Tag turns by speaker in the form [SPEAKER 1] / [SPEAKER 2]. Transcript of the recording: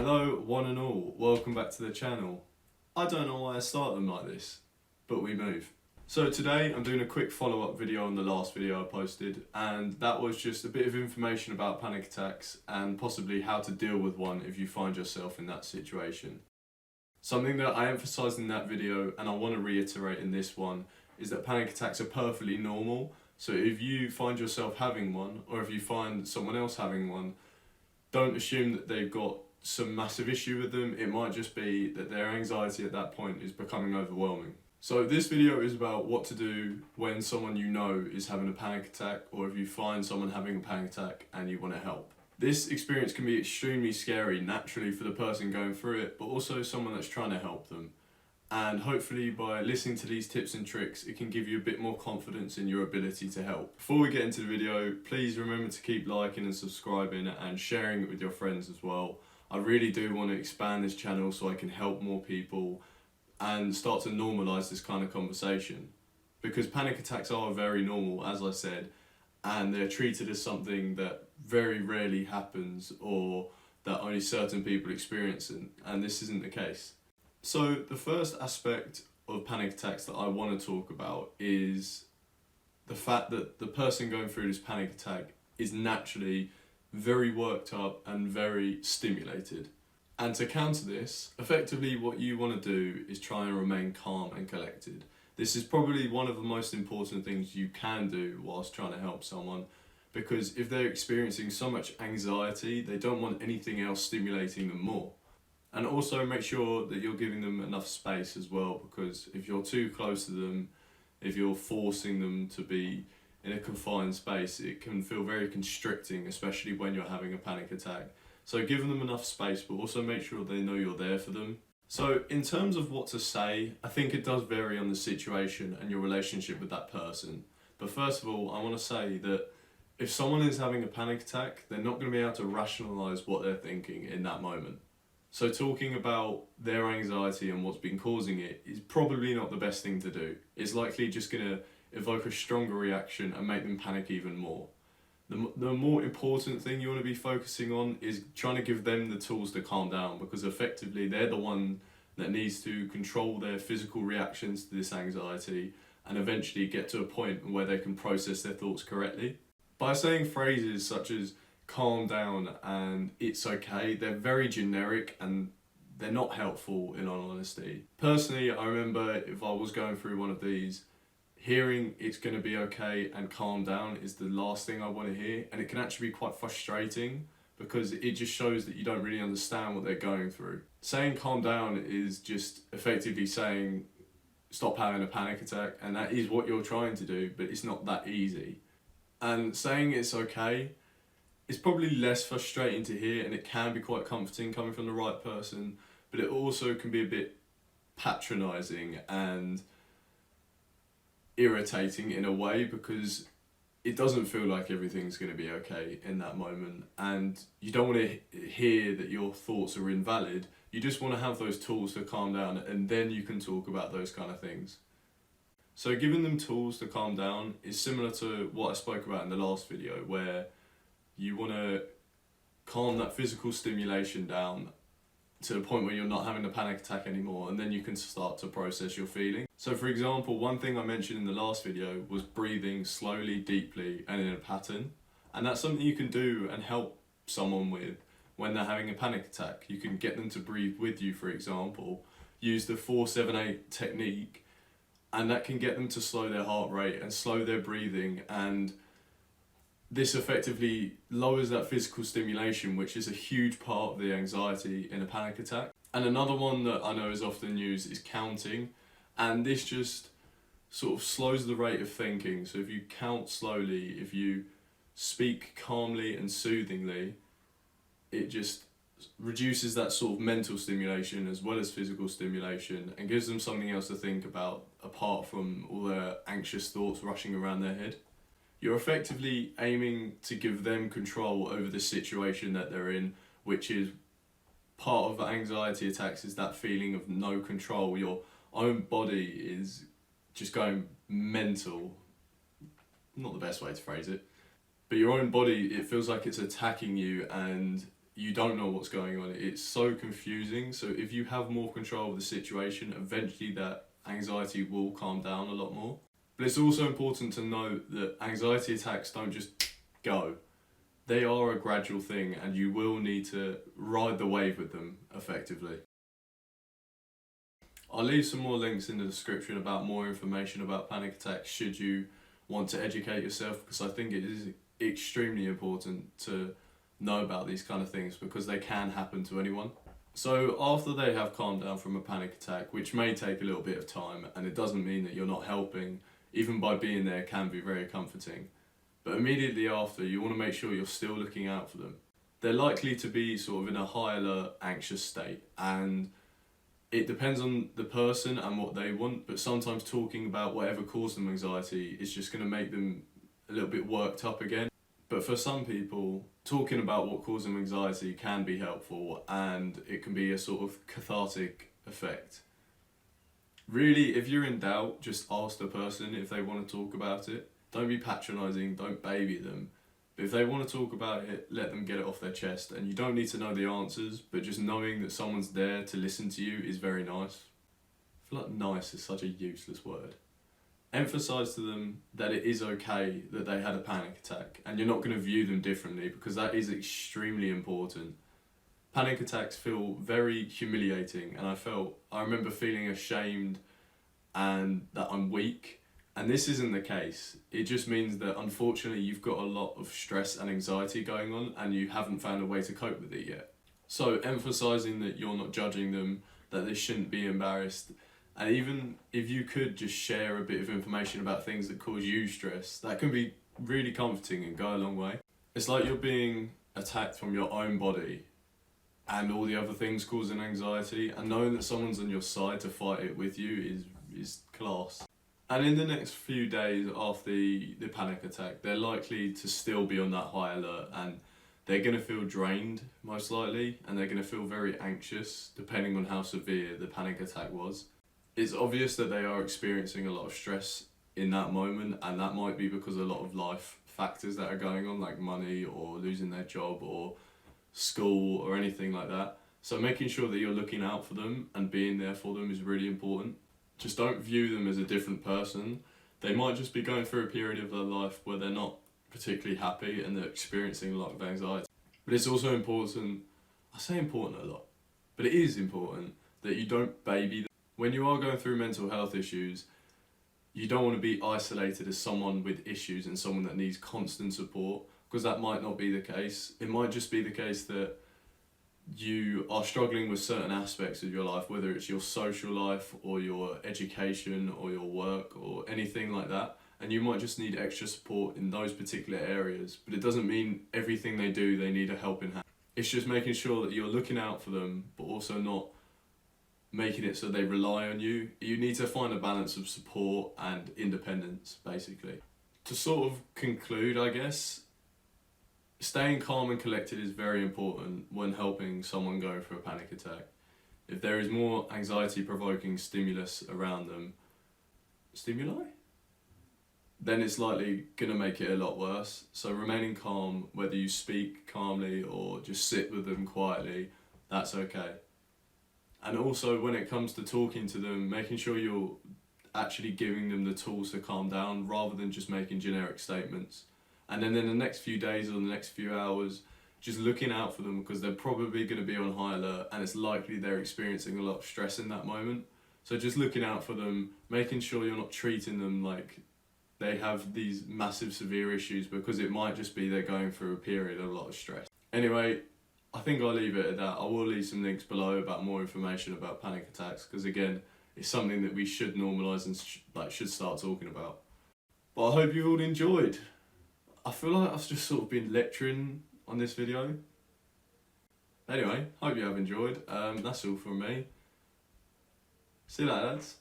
[SPEAKER 1] Hello one and all, welcome back to the channel. I don't know why I start them like this, but we move. So today I'm doing a quick follow-up video on the last video I posted, and that was just a bit of information about panic attacks and possibly how to deal with one if you find yourself in that situation. Something that I emphasised in that video and I want to reiterate in this one is that panic attacks are perfectly normal. So if you find yourself having one, or if you find someone else having one, don't assume that they've got some massive issue with them. It might just be that their anxiety at that point is becoming overwhelming. So this video is about what to do when someone you know is having a panic attack, or if you find someone having a panic attack and you want to help. This experience can be extremely scary naturally for the person going through it, but also someone that's trying to help them. And hopefully by listening to these tips and tricks, it can give you a bit more confidence in your ability to help. Before we get into the video, please remember to keep liking and subscribing and sharing it with your friends as well. I really do want to expand this channel so I can help more people and start to normalise this kind of conversation. Because panic attacks are very normal, as I said, and they're treated as something that very rarely happens or that only certain people experience, and this isn't the case. So the first aspect of panic attacks that I want to talk about is the fact that the person going through this panic attack is naturally very worked up and very stimulated. And to counter this, effectively what you want to do is try and remain calm and collected. This is probably one of the most important things you can do whilst trying to help someone, because if they're experiencing so much anxiety, they don't want anything else stimulating them more. And also make sure that you're giving them enough space as well, because if you're too close to them, if you're forcing them to be in a confined space, it can feel very constricting, especially when you're having a panic attack. So give them enough space, but also make sure they know you're there for them. So in terms of what to say, I think it does vary on the situation and your relationship with that person. But first of all, I want to say that if someone is having a panic attack, they're not going to be able to rationalise what they're thinking in that moment. So talking about their anxiety and what's been causing it is probably not the best thing to do. It's likely just going to evoke a stronger reaction and make them panic even more. The more important thing you want to be focusing on is trying to give them the tools to calm down, because effectively they're the one that needs to control their physical reactions to this anxiety and eventually get to a point where they can process their thoughts correctly. By saying phrases such as calm down and it's okay, they're very generic and they're not helpful in all honesty. Personally, I remember if I was going through one of these, hearing it's going to be okay and calm down is the last thing I want to hear, and it can actually be quite frustrating because it just shows that you don't really understand what they're going through. Saying calm down is just effectively saying stop having a panic attack, and that is what you're trying to do, but it's not that easy. And saying it's okay is probably less frustrating to hear, and it can be quite comforting coming from the right person, but it also can be a bit patronising and irritating in a way, because it doesn't feel like everything's going to be okay in that moment, and you don't want to hear that your thoughts are invalid. You just want to have those tools to calm down, and then you can talk about those kind of things. So giving them tools to calm down is similar to what I spoke about in the last video, where you want to calm that physical stimulation down to the point where you're not having a panic attack anymore, and then you can start to process your feeling. So for example, one thing I mentioned in the last video was breathing slowly, deeply, and in a pattern. And that's something you can do and help someone with when they're having a panic attack. You can get them to breathe with you, for example. Use the 4-7-8 technique, and that can get them to slow their heart rate and slow their breathing, and this effectively lowers that physical stimulation, which is a huge part of the anxiety in a panic attack. And another one that I know is often used is counting, and this just sort of slows the rate of thinking. So if you count slowly, if you speak calmly and soothingly, it just reduces that sort of mental stimulation as well as physical stimulation, and gives them something else to think about apart from all their anxious thoughts rushing around their head. You're effectively aiming to give them control over the situation that they're in, which is part of anxiety attacks, is that feeling of no control. Your own body is just going mental. Not the best way to phrase it, but your own body, it feels like it's attacking you, and you don't know what's going on. It's so confusing. So if you have more control of the situation, eventually that anxiety will calm down a lot more. But it's also important to note that anxiety attacks don't just go. They are a gradual thing, and you will need to ride the wave with them effectively. I'll leave some more links in the description about more information about panic attacks should you want to educate yourself, because I think it is extremely important to know about these kind of things because they can happen to anyone. So after they have calmed down from a panic attack, which may take a little bit of time, and it doesn't mean that you're not helping, even by being there can be very comforting. But immediately after, you want to make sure you're still looking out for them. They're likely to be sort of in a high alert, anxious state, and it depends on the person and what they want, but sometimes talking about whatever caused them anxiety is just going to make them a little bit worked up again. But for some people, talking about what caused them anxiety can be helpful, and it can be a sort of cathartic effect. Really, if you're in doubt, just ask the person if they want to talk about it. Don't be patronising, don't baby them. But if they want to talk about it, let them get it off their chest. And you don't need to know the answers, but just knowing that someone's there to listen to you is very nice. I feel like nice is such a useless word. Emphasise to them that it is okay that they had a panic attack, and you're not going to view them differently, because that is extremely important. Panic attacks feel very humiliating, and I remember feeling ashamed and that I'm weak. And this isn't the case. It just means that unfortunately you've got a lot of stress and anxiety going on and you haven't found a way to cope with it yet. So emphasising that you're not judging them, that they shouldn't be embarrassed, and even if you could just share a bit of information about things that cause you stress, that can be really comforting and go a long way. It's like you're being attacked from your own body and all the other things causing anxiety, and knowing that someone's on your side to fight it with you is class. And in the next few days after the panic attack, they're likely to still be on that high alert, and they're going to feel drained, most likely, and they're going to feel very anxious, depending on how severe the panic attack was. It's obvious that they are experiencing a lot of stress in that moment, and that might be because a lot of life factors that are going on, like money or losing their job or school or anything like that. So making sure that you're looking out for them and being there for them is really important. Just don't view them as a different person. They might just be going through a period of their life where they're not particularly happy and they're experiencing a lot of anxiety. But it's also important, I say important a lot, but it is important that you don't baby them. When you are going through mental health issues, you don't want to be isolated as someone with issues and someone that needs constant support, because that might not be the case. It might just be the case that you are struggling with certain aspects of your life, whether it's your social life or your education or your work or anything like that, and you might just need extra support in those particular areas. But it doesn't mean everything they do they need a helping hand. It's just making sure that you're looking out for them, but also not making it so they rely on you. You need to find a balance of support and independence, basically. To sort of conclude, I guess, staying calm and collected is very important when helping someone go through a panic attack. If there is more anxiety-provoking stimulus around them, then it's likely going to make it a lot worse. So remaining calm, whether you speak calmly or just sit with them quietly, that's okay. And also when it comes to talking to them, making sure you're actually giving them the tools to calm down rather than just making generic statements. And then in the next few days or the next few hours, just looking out for them, because they're probably going to be on high alert and it's likely they're experiencing a lot of stress in that moment. So just looking out for them, making sure you're not treating them like they have these massive severe issues, because it might just be they're going through a period of a lot of stress. Anyway, I think I'll leave it at that. I will leave some links below about more information about panic attacks, because again, it's something that we should normalise and should start talking about. But I hope you've all enjoyed. I feel like I've just sort of been lecturing on this video. Anyway, hope you have enjoyed. That's all from me. See you later, lads.